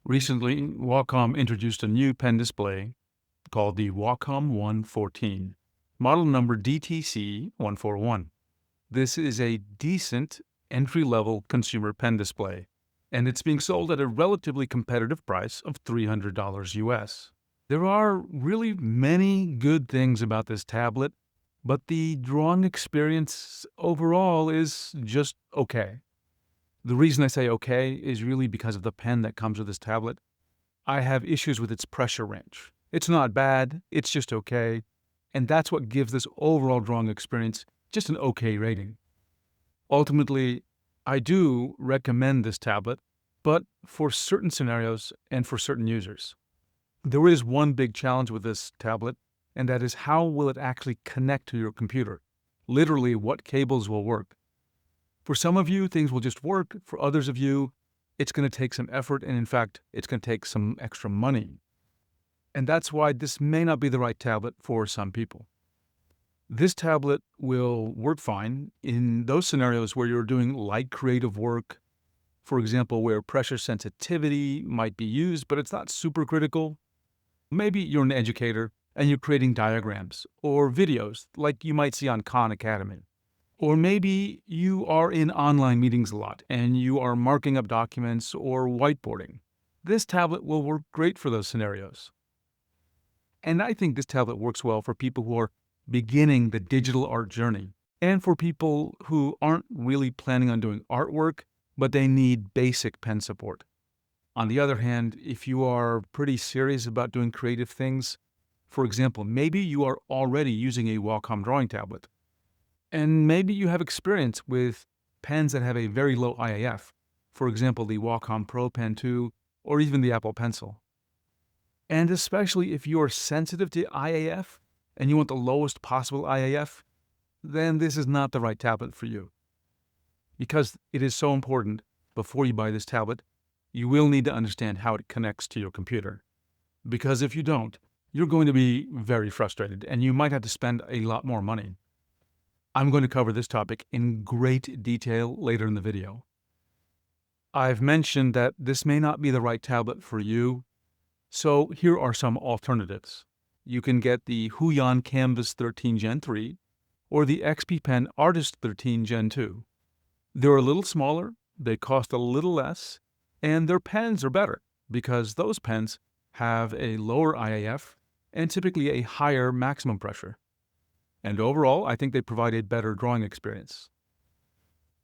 Recently, Wacom introduced a new pen display called the Wacom One 14, model number DTC-141. This is a decent entry-level consumer pen display, and it's being sold at a relatively competitive price of $300 US. There are really many good things about this tablet, but the drawing experience overall is just okay. The reason I say okay is really because of the pen that comes with this tablet. I have issues with its pressure range. It's not bad, it's just okay, and that's what gives this overall drawing experience just an okay rating. Ultimately, I do recommend this tablet, but for certain scenarios and for certain users. There is one big challenge with this tablet, and that is how will it actually connect to your computer? Literally, what cables will work? For some of you, things will just work. For others of you, it's going to take some effort, and in fact, it's going to take some extra money. And that's why this may not be the right tablet for some people. This tablet will work fine in those scenarios where you're doing light creative work, for example, where pressure sensitivity might be used, but it's not super critical. Maybe you're an educator and you're creating diagrams or videos like you might see on Khan Academy. Or maybe you are in online meetings a lot and you are marking up documents or whiteboarding. This tablet will work great for those scenarios. And I think this tablet works well for people who are beginning the digital art journey and for people who aren't really planning on doing artwork, but they need basic pen support. On the other hand, if you are pretty serious about doing creative things, for example, maybe you are already using a Wacom drawing tablet, and maybe you have experience with pens that have a very low IAF, for example, the Wacom Pro Pen 2 or even the Apple Pencil. And especially if you are sensitive to IAF and you want the lowest possible IAF, then this is not the right tablet for you. Because it is so important, before you buy this tablet, you will need to understand how it connects to your computer. Because if you don't, you're going to be very frustrated and you might have to spend a lot more money. I'm going to cover this topic in great detail later in the video. I've mentioned that this may not be the right tablet for you, so here are some alternatives. You can get the Huion Canvas 13 Gen 3 or the XP Pen Artist 13 Gen 2. They're a little smaller, they cost a little less, and their pens are better because those pens have a lower IAF and typically a higher maximum pressure. And overall, I think they provide a better drawing experience.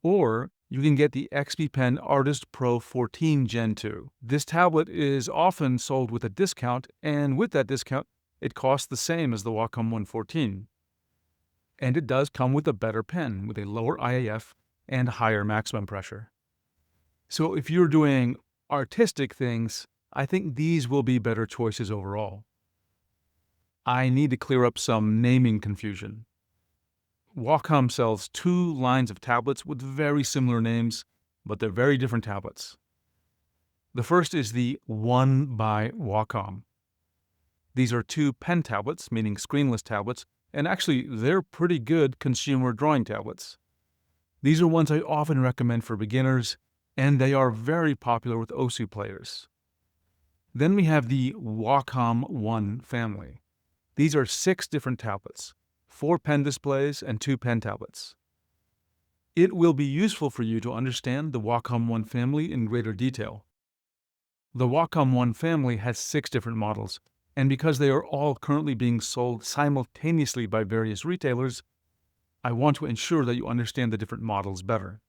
Or you can get the XP Pen Artist Pro 14 Gen 2. This tablet is often sold with a discount, and with that discount, it costs the same as the Wacom One 14. And it does come with a better pen, with a lower IAF and higher maximum pressure. So if you're doing artistic things, I think these will be better choices overall. I need to clear up some naming confusion. Wacom sells two lines of tablets with very similar names, but they're very different tablets. The first is the One by Wacom. These are two pen tablets, meaning screenless tablets, and actually they're pretty good consumer drawing tablets. These are ones I often recommend for beginners, and they are very popular with OSU players. Then we have the Wacom One family. These are 6 different tablets, 4 pen displays and 2 pen tablets. It will be useful for you to understand the Wacom One family in greater detail. The Wacom One family has 6 different models, and because they are all currently being sold simultaneously by various retailers, I want to ensure that you understand the different models better.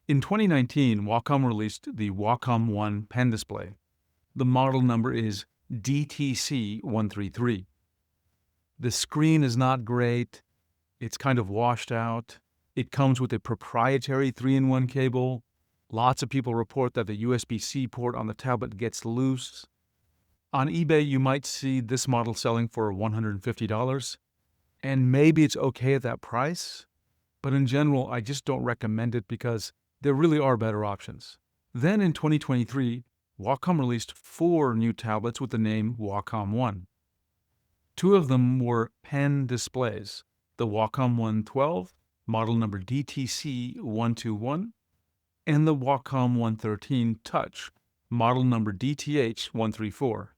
In 2019, Wacom released the Wacom One pen display. The model number is DTC-133. The screen is not great, it's kind of washed out, it comes with a proprietary 3-in-1 cable, lots of people report that the USB-C port on the tablet gets loose. On eBay you might see this model selling for $150, and maybe it's okay at that price, but in general I just don't recommend it because there really are better options. Then in 2023, Wacom released 4 new tablets with the name Wacom One. 2 of them were pen displays, the Wacom One 12, model number DTC-121, and the Wacom One 13 Touch, model number DTH-134.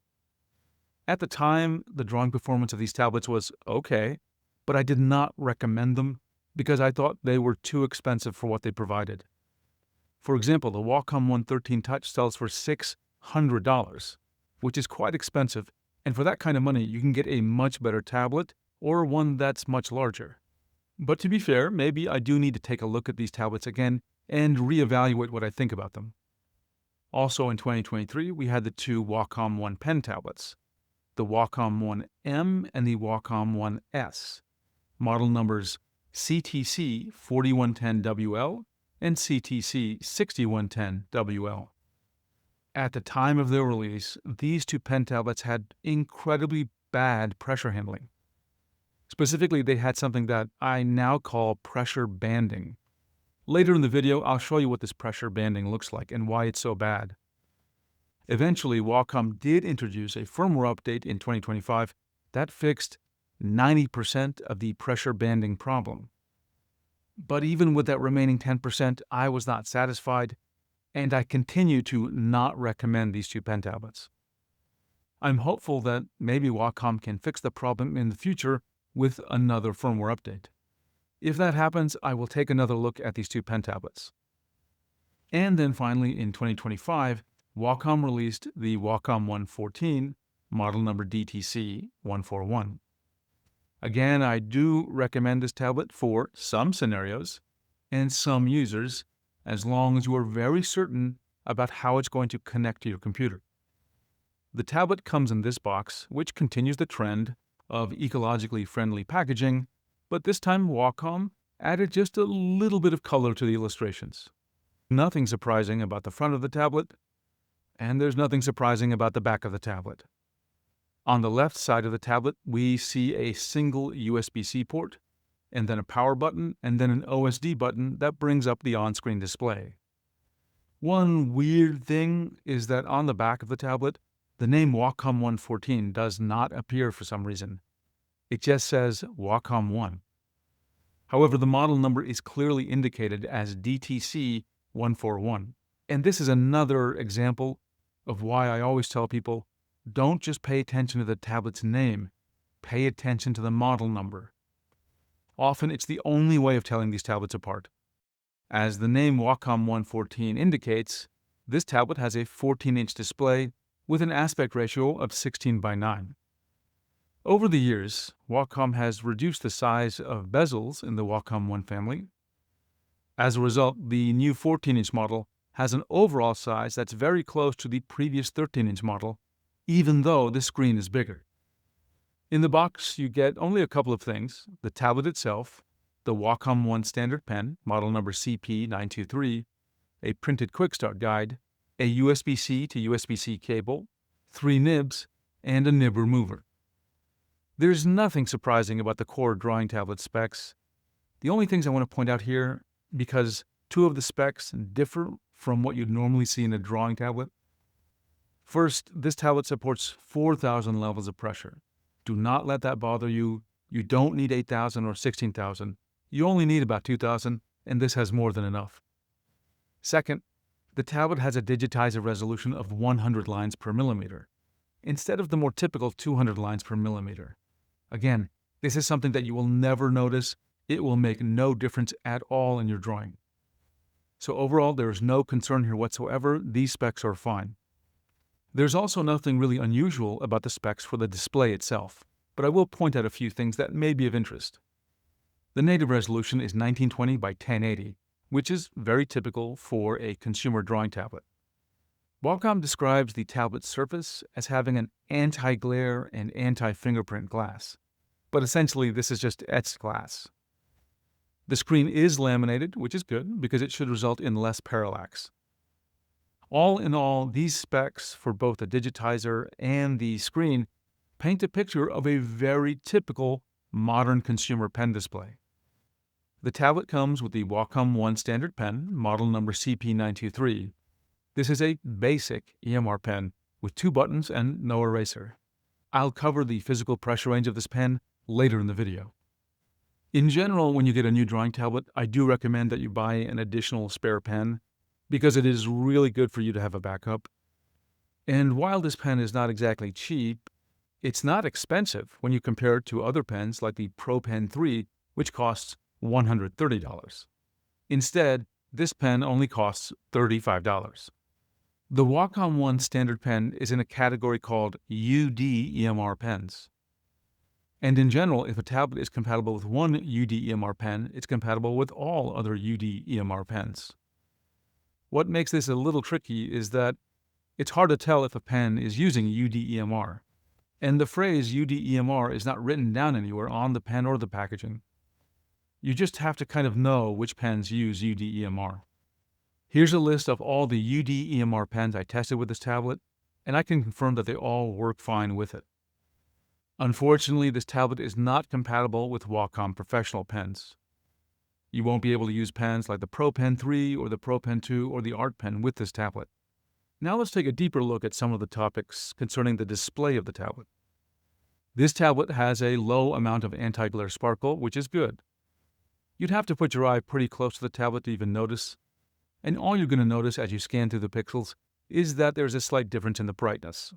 At the time, the drawing performance of these tablets was okay, but I did not recommend them because I thought they were too expensive for what they provided. For example, the Wacom One 13 Touch sells for $600, which is quite expensive, and for that kind of money, you can get a much better tablet or one that's much larger. But to be fair, maybe I do need to take a look at these tablets again and reevaluate what I think about them. Also in 2023, we had the two Wacom One Pen tablets, the Wacom One M and the Wacom One S, model numbers CTC-4110WL and CTC-6110WL. At the time of their release, these two pen tablets had incredibly bad pressure handling. Specifically, they had something that I now call pressure banding. Later in the video, I'll show you what this pressure banding looks like and why it's so bad. Eventually, Wacom did introduce a firmware update in 2025 that fixed 90% of the pressure banding problem. But even with that remaining 10%, I was not satisfied, and I continue to not recommend these two pen tablets. I'm hopeful that maybe Wacom can fix the problem in the future with another firmware update. If that happens, I will take another look at these two pen tablets. And then finally, in 2025, Wacom released the Wacom One 14, model number DTC-141. Again, I do recommend this tablet for some scenarios and some users, as long as you are very certain about how it's going to connect to your computer. The tablet comes in this box, which continues the trend of ecologically friendly packaging, but this time Wacom added just a little bit of color to the illustrations. Nothing surprising about the front of the tablet, and there's nothing surprising about the back of the tablet. On the left side of the tablet, we see a single USB-C port, and then a power button, and then an OSD button that brings up the on-screen display. One weird thing is that on the back of the tablet, the name Wacom One 14 does not appear for some reason. It just says Wacom One. However, the model number is clearly indicated as DTC-141. And this is another example of why I always tell people, don't just pay attention to the tablet's name, pay attention to the model number. Often it's the only way of telling these tablets apart. As the name Wacom One 14 indicates, this tablet has a 14-inch display with an aspect ratio of 16:9. Over the years, Wacom has reduced the size of bezels in the Wacom One family. As a result, the new 14-inch model has an overall size that's very close to the previous 13-inch model, even though the screen is bigger. In the box, you get only a couple of things: the tablet itself, the Wacom One Standard Pen, model number CP923, a printed quick start guide, a USB-C to USB-C cable, 3 nibs, and a nib remover. There's nothing surprising about the core drawing tablet specs. The only things I want to point out here, because two of the specs differ from what you'd normally see in a drawing tablet. First, this tablet supports 4,000 levels of pressure. Do not let that bother you. You don't need 8,000 or 16,000. You only need about 2,000, and this has more than enough. Second, the tablet has a digitizer resolution of 100 lines per millimeter, instead of the more typical 200 lines per millimeter. Again, this is something that you will never notice. It will make no difference at all in your drawing. So overall, there is no concern here whatsoever. These specs are fine. There's also nothing really unusual about the specs for the display itself, but I will point out a few things that may be of interest. The native resolution is 1920 by 1080, which is very typical for a consumer drawing tablet. Wacom describes the tablet surface as having an anti-glare and anti-fingerprint glass, but essentially this is just etched glass. The screen is laminated, which is good because it should result in less parallax. All in all, these specs for both the digitizer and the screen paint a picture of a very typical modern consumer pen display. The tablet comes with the Wacom One Standard Pen, model number CP923. This is a basic EMR pen with 2 buttons and no eraser. I'll cover the physical pressure range of this pen later in the video. In general, when you get a new drawing tablet, I do recommend that you buy an additional spare pen because it is really good for you to have a backup. And while this pen is not exactly cheap, it's not expensive when you compare it to other pens like the Pro Pen 3, which costs $130. Instead, this pen only costs $35. The Wacom One Standard Pen is in a category called UD-EMR pens. And in general, if a tablet is compatible with one UD-EMR pen, it's compatible with all other UD-EMR pens. What makes this a little tricky is that it's hard to tell if a pen is using UD-EMR. And the phrase UD-EMR is not written down anywhere on the pen or the packaging. You just have to kind of know which pens use UD-EMR. Here's a list of all the UD-EMR pens I tested with this tablet, and I can confirm that they all work fine with it. Unfortunately, this tablet is not compatible with Wacom professional pens. You won't be able to use pens like the Pro Pen 3 or the Pro Pen 2 or the Art Pen with this tablet. Now let's take a deeper look at some of the topics concerning the display of the tablet. This tablet has a low amount of anti-glare sparkle, which is good. You'd have to put your eye pretty close to the tablet to even notice, and all you're going to notice as you scan through the pixels is that there's a slight difference in the brightness.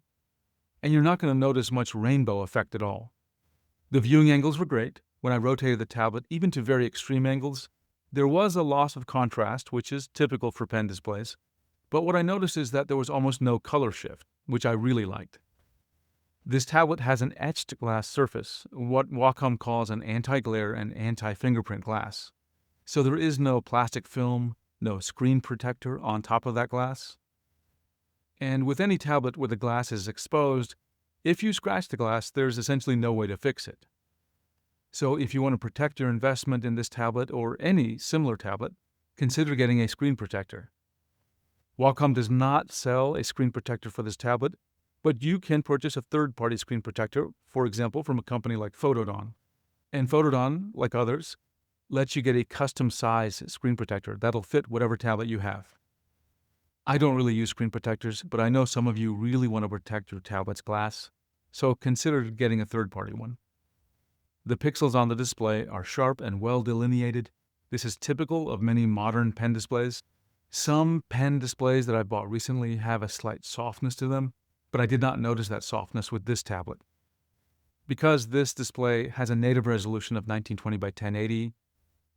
And you're not going to notice much rainbow effect at all. The viewing angles were great. When I rotated the tablet, even to very extreme angles, there was a loss of contrast, which is typical for pen displays. But what I noticed is that there was almost no color shift, which I really liked. This tablet has an etched glass surface, what Wacom calls an anti-glare and anti-fingerprint glass. So there is no plastic film, no screen protector on top of that glass. And with any tablet where the glass is exposed, if you scratch the glass, there's essentially no way to fix it. So if you want to protect your investment in this tablet or any similar tablet, consider getting a screen protector. Wacom does not sell a screen protector for this tablet, but you can purchase a third-party screen protector, for example, from a company like Photodon. And Photodon, like others, lets you get a custom-size screen protector that'll fit whatever tablet you have. I don't really use screen protectors, but I know some of you really want to protect your tablet's glass, so consider getting a third-party one. The pixels on the display are sharp and well delineated. This is typical of many modern pen displays. Some pen displays that I bought recently have a slight softness to them, but I did not notice that softness with this tablet. Because this display has a native resolution of 1920 by 1080,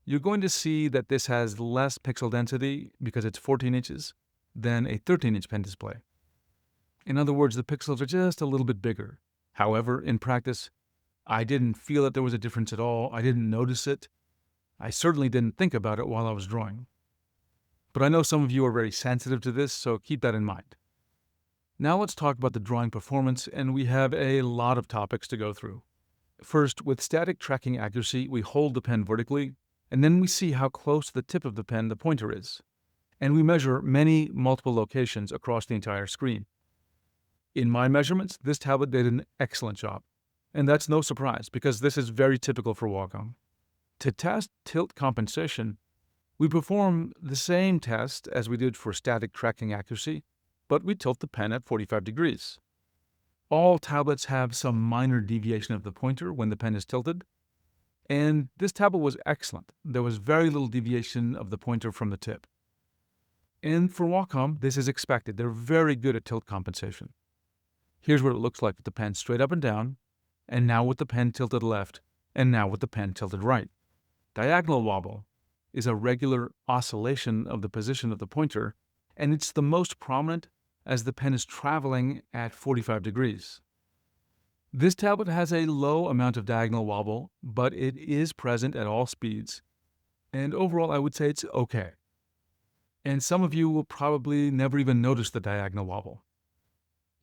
you're going to see that this has less pixel density because it's 14 inches than a 13-inch pen display. In other words, the pixels are just a little bit bigger. However, in practice, I didn't feel that there was a difference at all. I didn't notice it. I certainly didn't think about it while I was drawing. But I know some of you are very sensitive to this, so keep that in mind. Now let's talk about the drawing performance, and we have a lot of topics to go through. First, with static tracking accuracy, we hold the pen vertically, and then we see how close to the tip of the pen the pointer is. And we measure multiple locations across the entire screen. In my measurements, this tablet did an excellent job. And that's no surprise, because this is very typical for Wacom. To test tilt compensation, we perform the same test as we did for static tracking accuracy, but we tilt the pen at 45 degrees. All tablets have some minor deviation of the pointer when the pen is tilted, and this tablet was excellent. There was very little deviation of the pointer from the tip. And for Wacom, this is expected. They're very good at tilt compensation. Here's what it looks like with the pen straight up and down, and now with the pen tilted left, and now with the pen tilted right. Diagonal wobble is a regular oscillation of the position of the pointer, and it's the most prominent as the pen is traveling at 45 degrees. This tablet has a low amount of diagonal wobble, but it is present at all speeds, and overall I would say it's okay. And some of you will probably never even notice the diagonal wobble.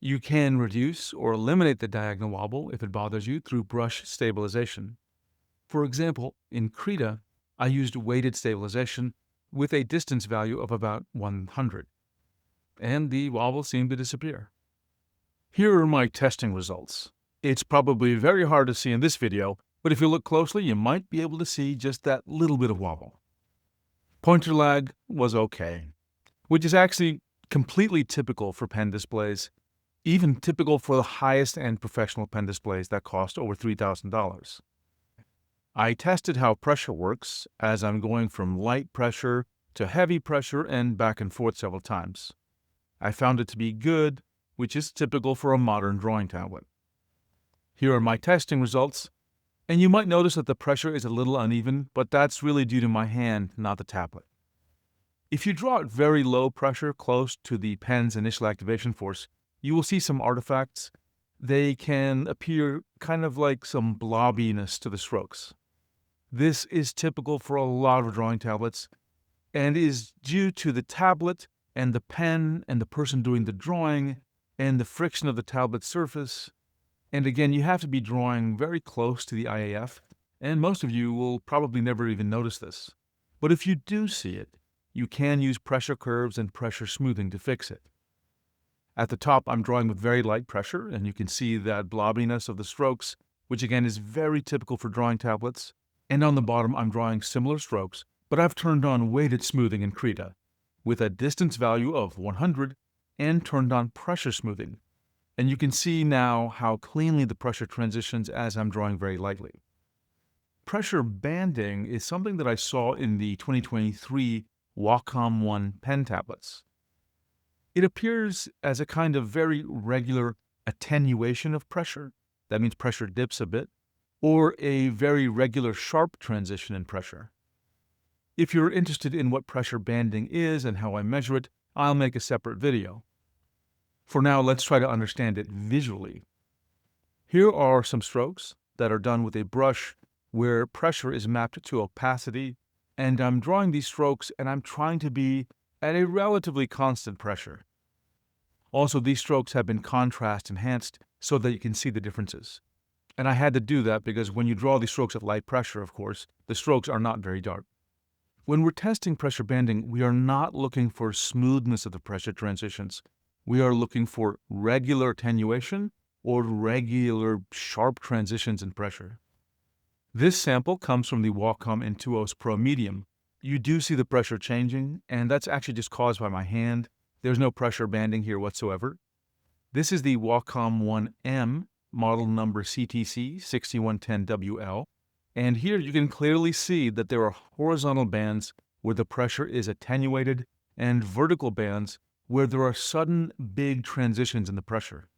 You can reduce or eliminate the diagonal wobble if it bothers you through brush stabilization. For example, in Krita, I used weighted stabilization with a distance value of about 100, and the wobble seemed to disappear. Here are my testing results. It's probably very hard to see in this video, but if you look closely, you might be able to see just that little bit of wobble. Pointer lag was okay, which is actually completely typical for pen displays, even typical for the highest-end professional pen displays that cost over $3,000. I tested how pressure works as I'm going from light pressure to heavy pressure and back and forth several times. I found it to be good, which is typical for a modern drawing tablet. Here are my testing results, and you might notice that the pressure is a little uneven, but that's really due to my hand, not the tablet. If you draw at very low pressure close to the pen's initial activation force, you will see some artifacts. They can appear kind of like some blobbiness to the strokes. This is typical for a lot of drawing tablets and is due to the tablet and the pen and the person doing the drawing and the friction of the tablet surface. And again, you have to be drawing very close to the IAF, and most of you will probably never even notice this. But if you do see it, you can use pressure curves and pressure smoothing to fix it. At the top, I'm drawing with very light pressure, and you can see that blobbiness of the strokes, which again is very typical for drawing tablets. And on the bottom, I'm drawing similar strokes, but I've turned on weighted smoothing in Krita with a distance value of 100 and turned on pressure smoothing. And you can see now how cleanly the pressure transitions as I'm drawing very lightly. Pressure banding is something that I saw in the 2023 Wacom One pen tablets. It appears as a kind of very regular attenuation of pressure. That means pressure dips a bit, or a very regular sharp transition in pressure. If you're interested in what pressure banding is and how I measure it, I'll make a separate video. For now, let's try to understand it visually. Here are some strokes that are done with a brush where pressure is mapped to opacity, and I'm drawing these strokes and I'm trying to be at a relatively constant pressure. Also, these strokes have been contrast enhanced so that you can see the differences. And I had to do that because when you draw these strokes at light pressure, of course, the strokes are not very dark. When we're testing pressure banding, we are not looking for smoothness of the pressure transitions. We are looking for regular attenuation or regular sharp transitions in pressure. This sample comes from the Wacom Intuos Pro Medium. You do see the pressure changing, and that's actually just caused by my hand. There's no pressure banding here whatsoever. This is the Wacom One M, model number CTC-6110WL, and here you can clearly see that there are horizontal bands where the pressure is attenuated and vertical bands where there are sudden big transitions in the pressure.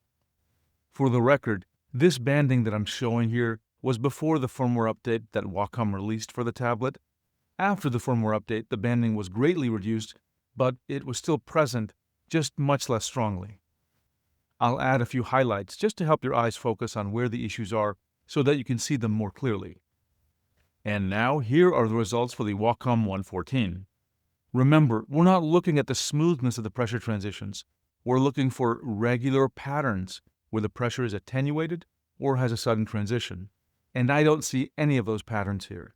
For the record, this banding that I'm showing here was before the firmware update that Wacom released for the tablet. After the firmware update, the banding was greatly reduced, but it was still present, just much less strongly. I'll add a few highlights just to help your eyes focus on where the issues are so that you can see them more clearly. And now, here are the results for the Wacom One 14. Remember, we're not looking at the smoothness of the pressure transitions. We're looking for regular patterns where the pressure is attenuated or has a sudden transition. And I don't see any of those patterns here.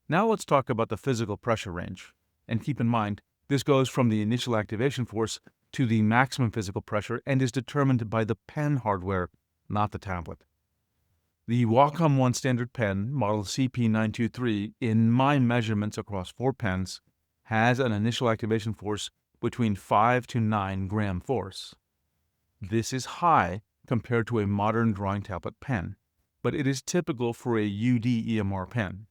Now let's talk about the physical pressure range. And keep in mind, this goes from the initial activation force to the maximum physical pressure and is determined by the pen hardware, not the tablet. The Wacom One Standard Pen, model CP923, in my measurements across 4 pens, has an initial activation force between 5 to 9 gram force. This is high compared to a modern drawing tablet pen, but it is typical for a UD EMR pen.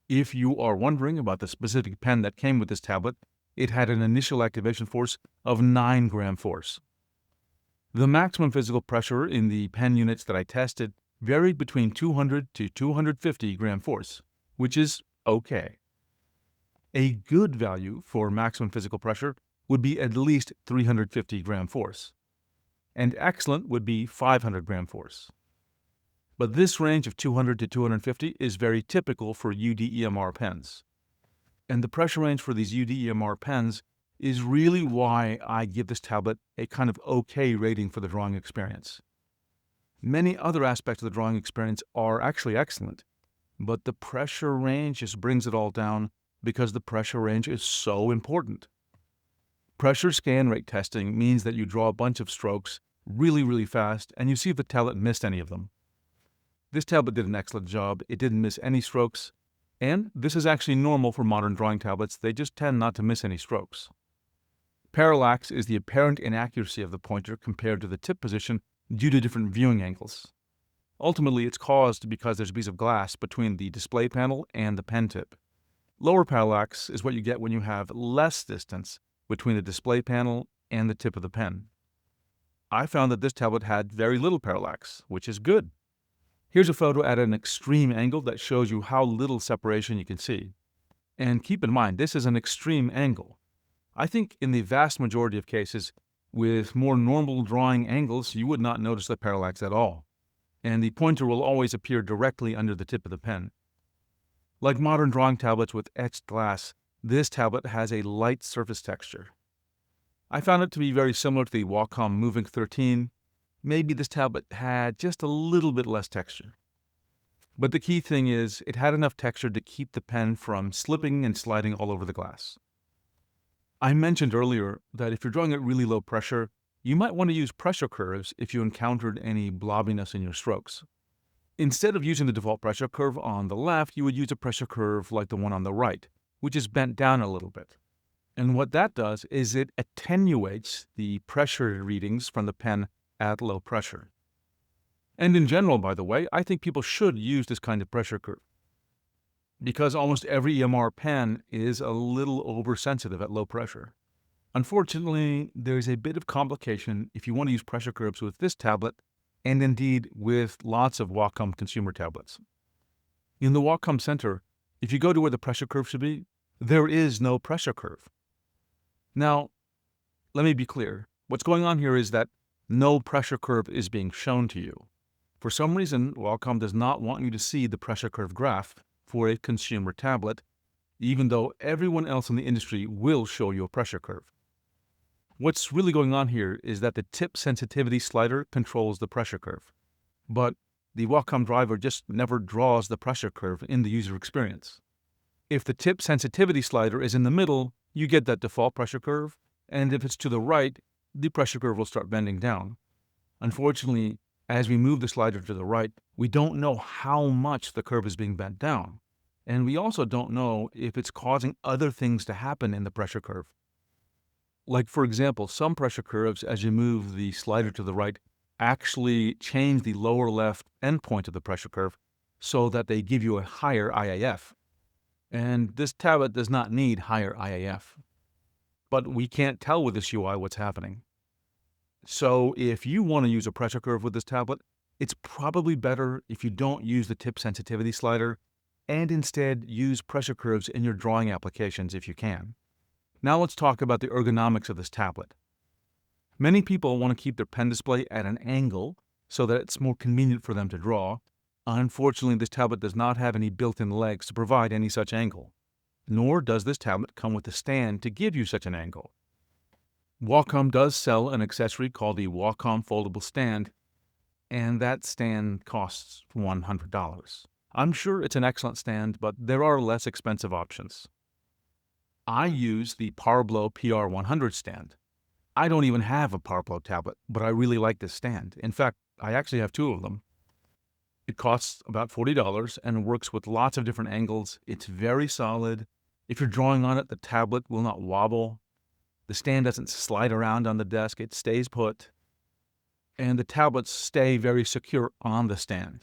If you are wondering about the specific pen that came with this tablet, it had an initial activation force of 9 gram force. The maximum physical pressure in the pen units that I tested varied between 200 to 250 gram force, which is okay. A good value for maximum physical pressure would be at least 350 gram force, and excellent would be 500 gram force. But this range of 200 to 250 is very typical for UD-EMR pens. And the pressure range for these UD-EMR pens is really why I give this tablet a kind of okay rating for the drawing experience. Many other aspects of the drawing experience are actually excellent, but the pressure range just brings it all down because the pressure range is so important. Pressure scan rate testing means that you draw a bunch of strokes really fast and you see if the tablet missed any of them. This tablet did an excellent job. It didn't miss any strokes, and this is actually normal for modern drawing tablets. They just tend not to miss any strokes. Parallax is the apparent inaccuracy of the pointer compared to the tip position due to different viewing angles. Ultimately, it's caused because there's a piece of glass between the display panel and the pen tip. Lower parallax is what you get when you have less distance between the display panel and the tip of the pen. I found that this tablet had very little parallax, which is good. Here's a photo at an extreme angle that shows you how little separation you can see. And keep in mind, this is an extreme angle. I think in the vast majority of cases, with more normal drawing angles, you would not notice the parallax at all. And the pointer will always appear directly under the tip of the pen. Like modern drawing tablets with etched glass, this tablet has a light surface texture. I found it to be very similar to the Wacom Moving 13. Maybe this tablet had just a little bit less texture. But the key thing is, it had enough texture to keep the pen from slipping and sliding all over the glass. I mentioned earlier that if you're drawing at really low pressure, you might want to use pressure curves if you encountered any blobbiness in your strokes. Instead of using the default pressure curve on the left, you would use a pressure curve like the one on the right, which is bent down a little bit. And what that does is it attenuates the pressure readings from the pen at low pressure. And in general, by the way, I think people should use this kind of pressure curve, because almost every EMR pen is a little oversensitive at low pressure. Unfortunately, there's a bit of complication if you want to use pressure curves with this tablet, and indeed with lots of Wacom consumer tablets. In the Wacom Center, if you go to where the pressure curve should be, there is no pressure curve. Now, let me be clear. What's going on here is that no pressure curve is being shown to you. For some reason, Wacom does not want you to see the pressure curve graph for a consumer tablet, even though everyone else in the industry will show you a pressure curve. What's really going on here is that the tip sensitivity slider controls the pressure curve, but the Wacom driver just never draws the pressure curve in the user experience. If the tip sensitivity slider is in the middle, you get that default pressure curve, and if it's to the right, the pressure curve will start bending down. Unfortunately, as we move the slider to the right, we don't know how much the curve is being bent down, and we also don't know if it's causing other things to happen in the pressure curve. Like, for example, some pressure curves, as you move the slider to the right, actually change the lower left endpoint of the pressure curve so that they give you a higher IAF. And this tablet does not need higher IAF. But we can't tell with this UI what's happening. So if you want to use a pressure curve with this tablet, it's probably better if you don't use the tip sensitivity slider and instead use pressure curves in your drawing applications if you can. Now let's talk about the ergonomics of this tablet. Many people want to keep their pen display at an angle so that it's more convenient for them to draw. Unfortunately, this tablet does not have any built-in legs to provide any such angle, nor does this tablet come with a stand to give you such an angle. Wacom does sell an accessory called the Wacom Foldable Stand, and that stand costs $100. I'm sure it's an excellent stand, but there are less expensive options. I use the PowerBlow PR100 stand. I don't even have a PowerBlow tablet, but I really like this stand. In fact, I actually have two of them. It costs about $40 and works with lots of different angles. It's very solid. If you're drawing on it, the tablet will not wobble. The stand doesn't slide around on the desk. It stays put. And the tablets stay very secure on the stand.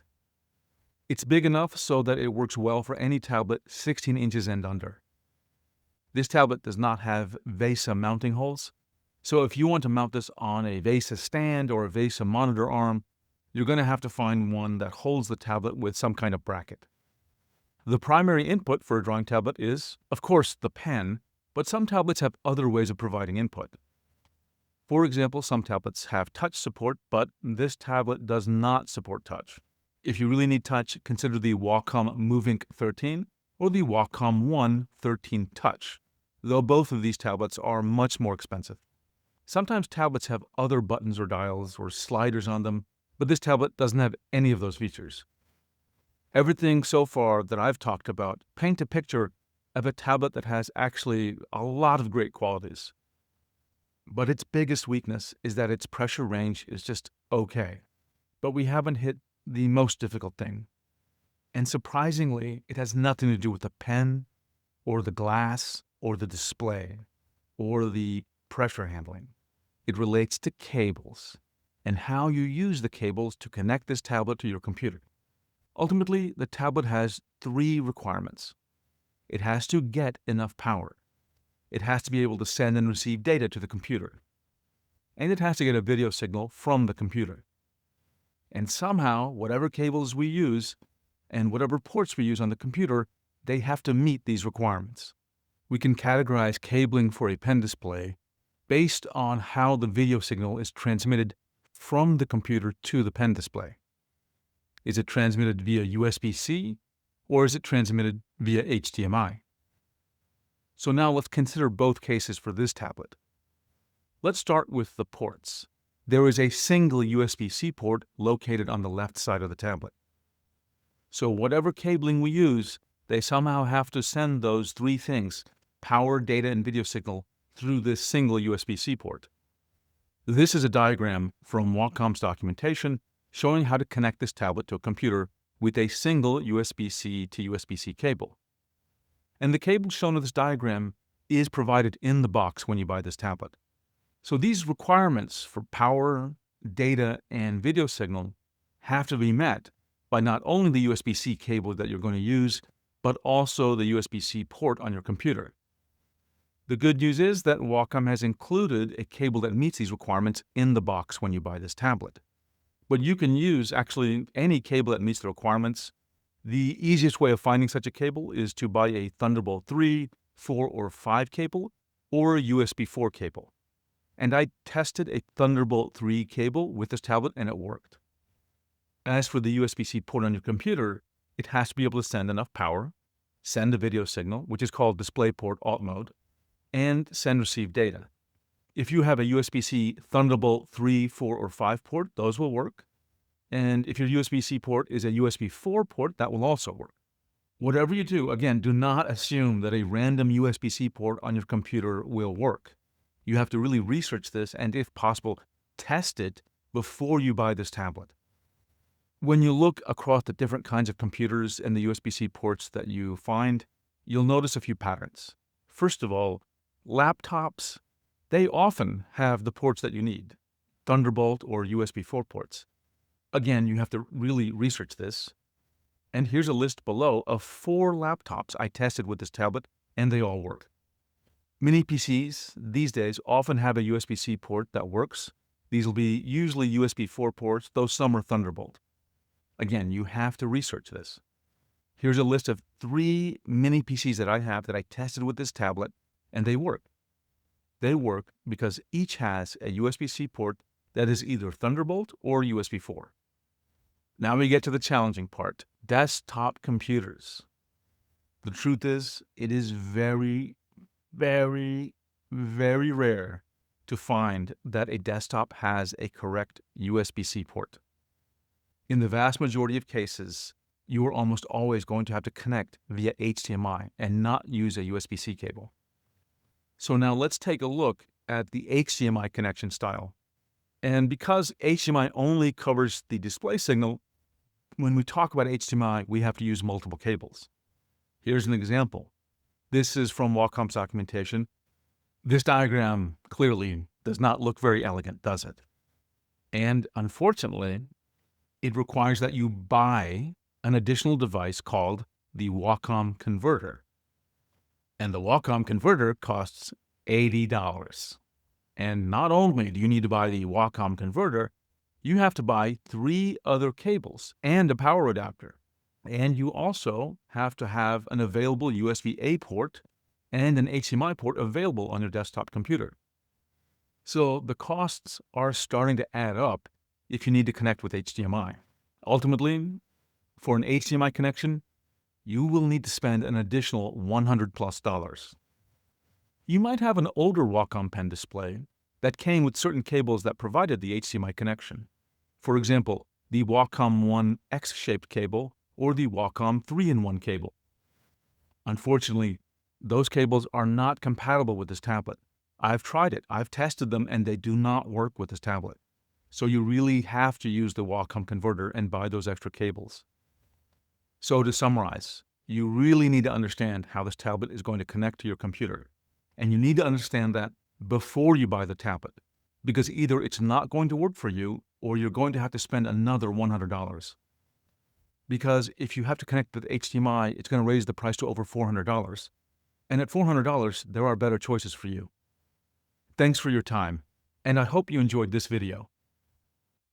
It's big enough so that it works well for any tablet 16 inches and under. This tablet does not have VESA mounting holes, so if you want to mount this on a VESA stand or a VESA monitor arm, you're going to have to find one that holds the tablet with some kind of bracket. The primary input for a drawing tablet is, of course, the pen, but some tablets have other ways of providing input. For example, some tablets have touch support, but this tablet does not support touch. If you really need touch, consider the Wacom Moving 13 or the Wacom One 13 Touch, though both of these tablets are much more expensive. Sometimes tablets have other buttons or dials or sliders on them, but this tablet doesn't have any of those features. Everything so far that I've talked about paint a picture of a tablet that has actually a lot of great qualities. But its biggest weakness is that its pressure range is just okay. But we haven't hit the most difficult thing. And surprisingly, it has nothing to do with the pen, or the glass, or the display, or the pressure handling. It relates to cables, and how you use the cables to connect this tablet to your computer. Ultimately, the tablet has three requirements. It has to get enough power. It has to be able to send and receive data to the computer. and it has to get a video signal from the computer. And somehow, whatever cables we use and whatever ports we use on the computer, they have to meet these requirements. We can categorize cabling for a pen display based on how the video signal is transmitted from the computer to the pen display. Is it transmitted via USB-C or is it transmitted via HDMI? So now let's consider both cases for this tablet. Let's start with the ports. There is a single USB-C port located on the left side of the tablet. So whatever cabling we use, they somehow have to send those three things, power, data, and video signal, through this single USB-C port. This is a diagram from Wacom's documentation showing how to connect this tablet to a computer with a single USB-C to USB-C cable. And the cable shown in this diagram is provided in the box when you buy this tablet. So these requirements for power, data, and video signal have to be met by not only the USB-C cable that you're going to use, but also the USB-C port on your computer. The good news is that Wacom has included a cable that meets these requirements in the box when you buy this tablet. But you can use actually any cable that meets the requirements. The easiest way of finding such a cable is to buy a Thunderbolt 3, 4, or 5 cable, or a USB 4 cable. And I tested a Thunderbolt 3 cable with this tablet and it worked. As for the USB-C port on your computer, it has to be able to send enough power, send a video signal, which is called DisplayPort Alt Mode, and send receive data. If you have a USB-C Thunderbolt 3, 4, or 5 port, those will work. And if your USB-C port is a USB 4 port, that will also work. Whatever you do, again, do not assume that a random USB-C port on your computer will work. You have to really research this and, if possible, test it before you buy this tablet. When you look across the different kinds of computers and the USB-C ports that you find, you'll notice a few patterns. First of all, laptops, they often have the ports that you need, Thunderbolt or USB 4 ports. Again, you have to really research this. And here's a list below of 4 laptops I tested with this tablet, and they all work. Mini PCs these days often have a USB-C port that works. These will be usually USB 4 ports, though some are Thunderbolt. Again, you have to research this. Here's a list of 3 mini PCs that I have that I tested with this tablet, and they work. They work because each has a USB-C port that is either Thunderbolt or USB 4. Now we get to the challenging part, desktop computers. The truth is, it is very, very, very rare to find that a desktop has a correct USB-C port. In the vast majority of cases, you are almost always going to have to connect via HDMI and not use a USB-C cable. So now let's take a look at the HDMI connection style. And because HDMI only covers the display signal, when we talk about HDMI, we have to use multiple cables. Here's an example. This is from Wacom's documentation. This diagram clearly does not look very elegant, does it? And unfortunately, it requires that you buy an additional device called the Wacom converter. And the Wacom converter costs $80. And not only do you need to buy the Wacom converter, you have to buy 3 other cables and a power adapter. And you also have to have an available USB-A port and an HDMI port available on your desktop computer. So the costs are starting to add up if you need to connect with HDMI. Ultimately, for an HDMI connection, you will need to spend an additional $100+. You might have an older Wacom pen display that came with certain cables that provided the HDMI connection. For example, the Wacom One X-shaped cable or the Wacom 3-in-1 cable. Unfortunately, those cables are not compatible with this tablet. I've tried it, I've tested them, and they do not work with this tablet. So you really have to use the Wacom converter and buy those extra cables. So to summarize, you really need to understand how this tablet is going to connect to your computer. And you need to understand that before you buy the tablet, because either it's not going to work for you or you're going to have to spend another $100. Because if you have to connect with HDMI, it's going to raise the price to over $400. And at $400, there are better choices for you. Thanks for your time. and I hope you enjoyed this video.